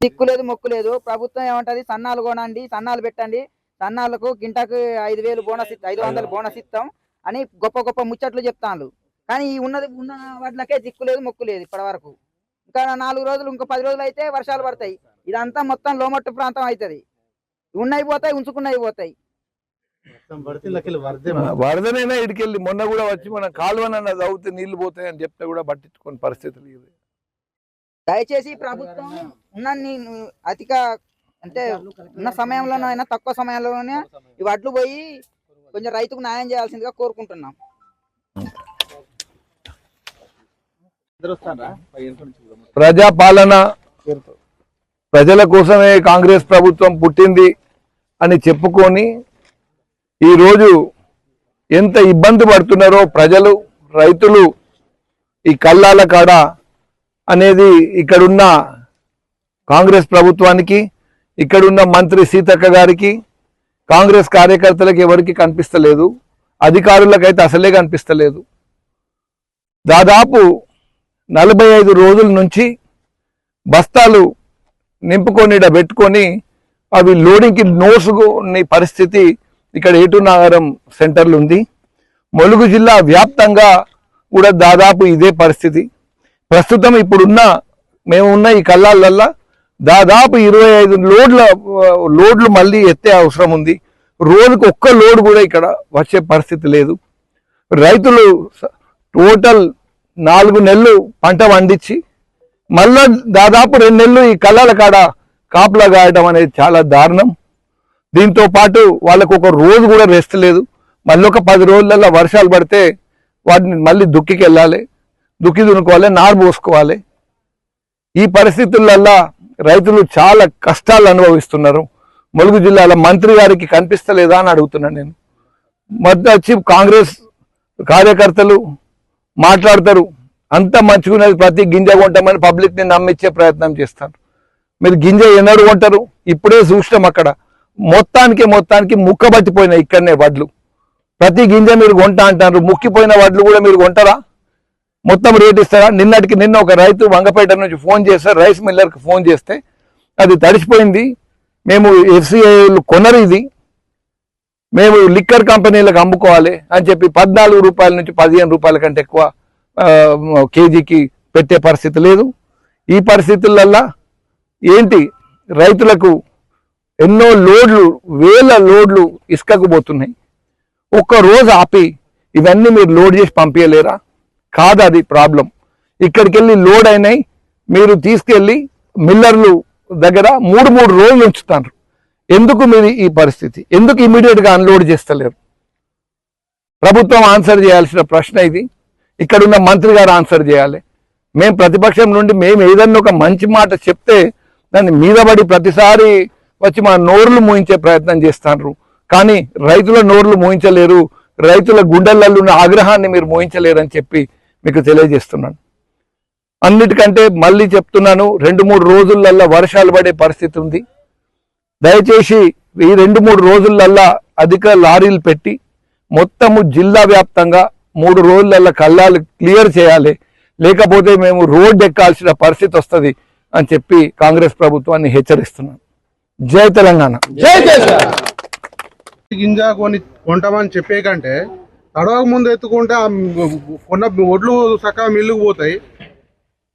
దిక్కు లేదు మొక్కు లేదు. ప్రభుత్వం ఏమంటది, సన్నాలు కొనండి, సన్నాలు పెట్టండి, సన్నాలకు గింటకు 5,000 బోనస్ 500 బోనస్ ఇస్తాం అని గొప్ప గొప్ప ముచ్చట్లు చెప్తాను. కానీ ఉన్న వాటికే దిక్కు లేదు మొక్కు లేదు ఇప్పటి వరకు. ఇంకా 4 రోజులు, ఇంకో 10 రోజులు అయితే వర్షాలు పడతాయి. ఇదంతా మొత్తం లోమట్టు ప్రాంతం అవుతుంది. ఉన్నవి పోతాయి, ఉంచుకున్నవి పోతాయి. వరదనైనా ఇడికెళ్ళి మొన్న కూడా వచ్చి మన కాలువనన్నా తవ్వుతే నీళ్లు పోతాయి అని చెప్తే కూడా పట్టించుకునే పరిస్థితి లేదు. దయచేసి ప్రభుత్వం అధిక అంటే ఉన్న సమయంలోనైనా తక్కువ సమయంలోనే ఈ వడ్లు పోయి కొంచెం రైతుకు న్యాయం చేయాల్సిందిగా కోరుకుంటున్నాం. ప్రజాపాలన, ప్రజల కోసమే కాంగ్రెస్ ప్రభుత్వం పుట్టింది అని చెప్పుకొని ఈరోజు ఎంత ఇబ్బంది పడుతున్నారో ప్రజలు, రైతులు ఈ కల్లాల కాడ అనేది ఇక్కడున్న కాంగ్రెస్ ప్రభుత్వానికి, ఇక్కడున్న మంత్రి సీతక్క గారికి, కాంగ్రెస్ కార్యకర్తలకు ఎవరికి కనిపిస్తలేదు, అధికారులకైతే అసలే కనిపిస్తలేదు. దాదాపు 45 రోజుల నుంచి బస్తాలు నింపుకొని పెట్టుకొని అవి లోడింగ్కి నోసుకునే పరిస్థితి ఇక్కడ ఏటునాగరం సెంటర్లు ఉంది. ములుగు జిల్లా వ్యాప్తంగా కూడా దాదాపు ఇదే పరిస్థితి. ప్రస్తుతం మేము ఉన్న ఈ కల్లాలల్లా దాదాపు 25 లోడ్లు మళ్ళీ ఎత్తే అవసరం ఉంది. రోజుకు ఒక్క లోడ్ కూడా ఇక్కడ వచ్చే పరిస్థితి లేదు. రైతులు టోటల్ 4 నెలలు పంట పండించి మళ్ళా దాదాపు 2 నెలలు ఈ కల్లాల కాడ కాపులా గాయడం అనేది చాలా దారుణం. దీంతో పాటు వాళ్ళకు ఒక రోజు కూడా రెస్ట్ లేదు. మళ్ళీ ఒక 10 రోజులలో వర్షాలు పడితే వాటిని మళ్ళీ దుక్కికి వెళ్ళాలి, దుక్కి దున్నుకోవాలి, నారు పోసుకోవాలి. ఈ పరిస్థితులల్లా రైతులు చాలా కష్టాలు అనుభవిస్తున్నారు. ములుగు జిల్లాలో మంత్రి గారికి కనిపిస్తలేదా అని అడుగుతున్నాను నేను. మధ్య వచ్చి కాంగ్రెస్ కార్యకర్తలు మాట్లాడతారు, అంత మంచిగున్నది, ప్రతి గింజ కొంటామని పబ్లిక్ని నమ్మించే ప్రయత్నం చేస్తారు. మీరు గింజ ఎన్నడూ కొంటారు? ఇప్పుడే చూసినాం అక్కడ మొత్తానికి ముక్కబట్టిపోయినాయి ఇక్కడనే వడ్లు. ప్రతి గింజ మీరు కొంటా అంటారు, ముక్కిపోయిన వడ్లు కూడా మీరు కొంటారా? మొత్తం రేట్ ఇస్తారా? నిన్న ఒక రైతు వంగపేట నుంచి ఫోన్ చేస్తారు, రైస్ మిల్లర్కి ఫోన్ చేస్తే అది తడిసిపోయింది, మేము ఎఫ్సిఐలు కొనరు, ఇది మేము లిక్కర్ కంపెనీలకు అమ్ముకోవాలి అని చెప్పి 14 రూపాయల నుంచి 15 రూపాయల కంటే ఎక్కువ కేజీకి పెట్టే పరిస్థితి లేదు. ఈ పరిస్థితులల్లా ఏంటి, రైతులకు ఎన్నో లోడ్లు, వేల లోడ్లు ఇసుకకు పోతున్నాయి. ఒక్క రోజు ఆపి ఇవన్నీ మీరు లోడ్ చేసి పంపించలేరా? కాదు, అది ప్రాబ్లం. ఇక్కడికి వెళ్ళి లోడ్ అయినాయి మీరు తీసుకెళ్ళి మిల్లర్లు దగ్గర 3 రోజులు ఉంచుతారు. ఎందుకు మీరు ఈ పరిస్థితి? ఎందుకు ఇమీడియట్గా అన్లోడ్ చేస్తలేరు? ప్రభుత్వం ఆన్సర్ చేయాల్సిన ప్రశ్న ఇది. ఇక్కడున్న మంత్రి గారు ఆన్సర్ చేయాలి. మేము ప్రతిపక్షం నుండి మేము ఏదన్నా ఒక మంచి మాట చెప్తే దాన్ని మీద పడి ప్రతిసారి వచ్చి మన నోర్లు మూయించే ప్రయత్నం చేస్తున్నారు. కానీ రైతుల నోర్లు మూయించలేరు, రైతుల గుండెలలో ఉన్న ఆగ్రహాన్ని మీరు మూయించలేరు అని చెప్పి మీకు తెలియజేస్తున్నాను. అన్నిటికంటే మళ్ళీ చెప్తున్నాను, 2-3 రోజులల్లా వర్షాలు పడే పరిస్థితి ఉంది. దయచేసి ఈ 2-3 రోజులల్లా అధిక లారీలు పెట్టి మొత్తము జిల్లా వ్యాప్తంగా 3 రోజులల్లా కల్లాలు క్లియర్ చేయాలి, లేకపోతే మేము రోడ్డు ఎక్కాల్సిన పరిస్థితి వస్తుంది అని చెప్పి కాంగ్రెస్ ప్రభుత్వాన్ని హెచ్చరిస్తున్నాను. జై తెలంగాణ. జై గింజ కొంటామని చెప్పే కంటే తడవక ముందు ఎత్తుకుంటే కొన్న ఒడ్లు చక్కగా మిల్లుకు పోతాయి.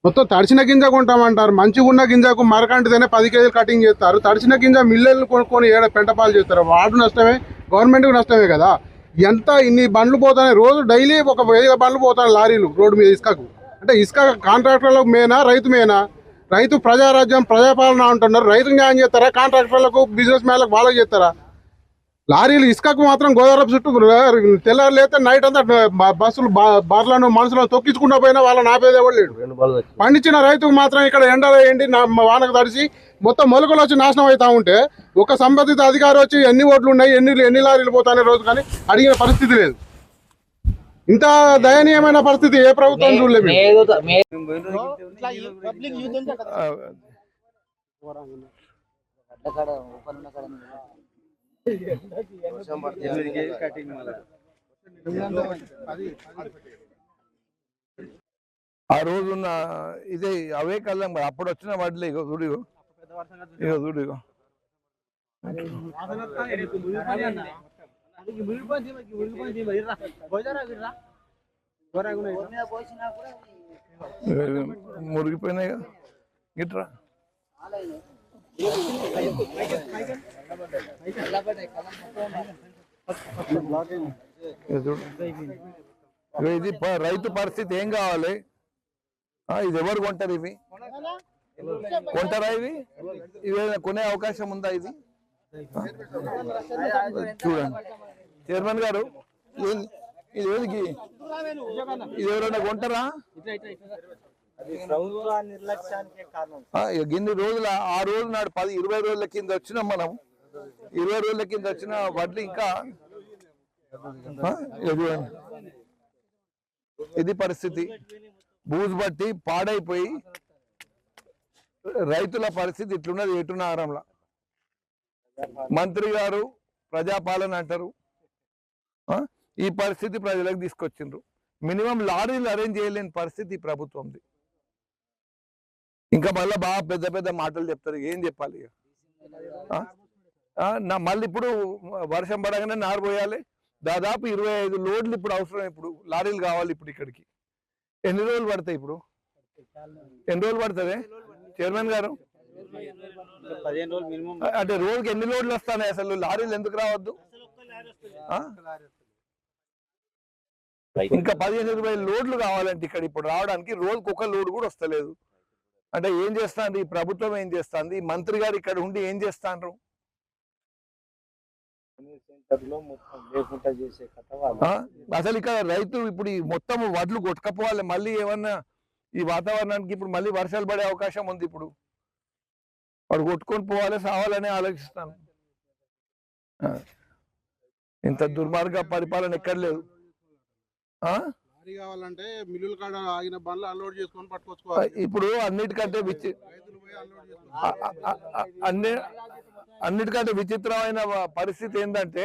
మొత్తం తడిచిన గింజ కొంటామంటారు. మంచిగా ఉన్న గింజకు మరకంటితేనే 10 కేజీలు కటింగ్ చేస్తారు. తడిచిన గింజ మిల్లర్లు కొనుక్కొని పెంటపాలు చేస్తారు. వాడు నష్టమే, గవర్నమెంట్కి నష్టమే కదా. ఇన్ని బండ్లు పోతాయి, రోజు డైలీ ఒక 1000 బండ్లు పోతాయి లారీలు రోడ్డు మీద ఇసుకకు. అంటే ఇసుక కాంట్రాక్టర్లకు మేనా, రైతు మేనా? రైతు ప్రజారాజ్యం, ప్రజాపాలన అంటున్నారు. రైతు న్యాయం చేస్తారా? కాంట్రాక్టర్లకు, బిజినెస్ మ్యాన్లకు వాళ్ళకి చేస్తారా? లారీలు ఇసుకకు మాత్రం గోదావరి చుట్టూ తెల్లారు లేతే నైట్ అంతా బస్సులు బార్లను మనుషులను తొక్కించుకుంటూ పోయినా వాళ్ళని ఆపేది ఎవరు లేడు. పండించిన రైతుకు మాత్రం ఇక్కడ ఎండలో ఎండి వానకు తడిసి మొత్తం మొలకలు వచ్చి నాశనం అవుతా ఉంటే ఒక సంబంధిత అధికారి వచ్చి ఎన్ని ఓట్లు ఉన్నాయి, ఎన్ని లారీలు పోతానే రోజు కానీ అడిగిన పరిస్థితి లేదు. ఇంత దయనీయమైన పరిస్థితి ఏ ప్రభుత్వం చూడలేదు. ఆ రోజున్న ఇదే అవే కళ్ళం, అప్పుడు వచ్చిన వడ్లే చూడు ఇక చూడు ఇక మురిగిపోయినాయి గిట్రా ఇది రైతు పరిస్థితి ఏం కావాలి? ఇది ఎవరు కొంటారు? ఇవి కొంటారా? ఇవి ఇవేమైనా కొనే అవకాశం ఉందా? ఇది చూడండి చైర్మన్ గారు, ఇది ఏదికి ఇది ఎవరైనా కొంటారా? ఇన్ని రోజుల ఆ రోజు నాడు 10-20 రోజుల కింద వచ్చినాం మనం. 20 రోజుల కింద వచ్చిన వడ్లు ఇంకా ఇది పరిస్థితి. బూజు బట్టి పాడైపోయి రైతుల పరిస్థితి ఇట్లున్నది ఏటునగరంలో. మంత్రి గారు ప్రజాపాలన అంటారు, ఈ పరిస్థితి ప్రజలకు తీసుకొచ్చిండ్రు. మినిమం లారీలు అరేంజ్ చేయలేని పరిస్థితి ప్రభుత్వంది. ఇంకా మళ్ళీ బాగా పెద్ద పెద్ద మాటలు చెప్తారు. ఏం చెప్పాలి? మళ్ళీ ఇప్పుడు వర్షం పడగానే నారు పోయాలి. దాదాపు 25 లోడ్లు ఇప్పుడు అవసరం. ఇప్పుడు లారీలు కావాలి. ఇప్పుడు ఇక్కడికి ఎన్ని రోజులు పడతాయి? ఇప్పుడు ఎన్ని రోజులు పడుతుంది చైర్మన్ గారు? అంటే రోజుకి ఎన్ని లోడ్లు వస్తాయి? అసలు లారీలు ఎందుకు రావద్దు? ఇంకా 15-20 లోడ్లు కావాలంటే ఇక్కడ ఇప్పుడు రావడానికి రోజుకి ఒక లోడ్ కూడా వస్తలేదు. అంటే ఏం చేస్తాంది ఈ ప్రభుత్వం? ఏం చేస్తుంది మంత్రి గారు? ఇక్కడ ఉండి ఏం చేస్తాండ్రు? అసలు ఇక్కడ రైతు ఇప్పుడు ఈ మొత్తం వడ్లు కొట్టుకపోవాలి. మళ్ళీ ఏమన్నా ఈ వాతావరణానికి ఇప్పుడు మళ్ళీ వర్షాలు పడే అవకాశం ఉంది. ఇప్పుడు వాడు కొట్టుకొని పోవాలి, సావాలని ఆలోచిస్తాను. ఇంత దుర్మార్గ పరిపాలన ఎక్కడ లేదు. కావాలంటే మిల్లుల కాడ ఆగిన బండ్లు అన్లోడ్ చేసుకొని పట్టుకొచ్చుకోవాలి. ఇప్పుడు అన్నిటికంటే అన్నిటికంటే విచిత్రమైన పరిస్థితి ఏంటంటే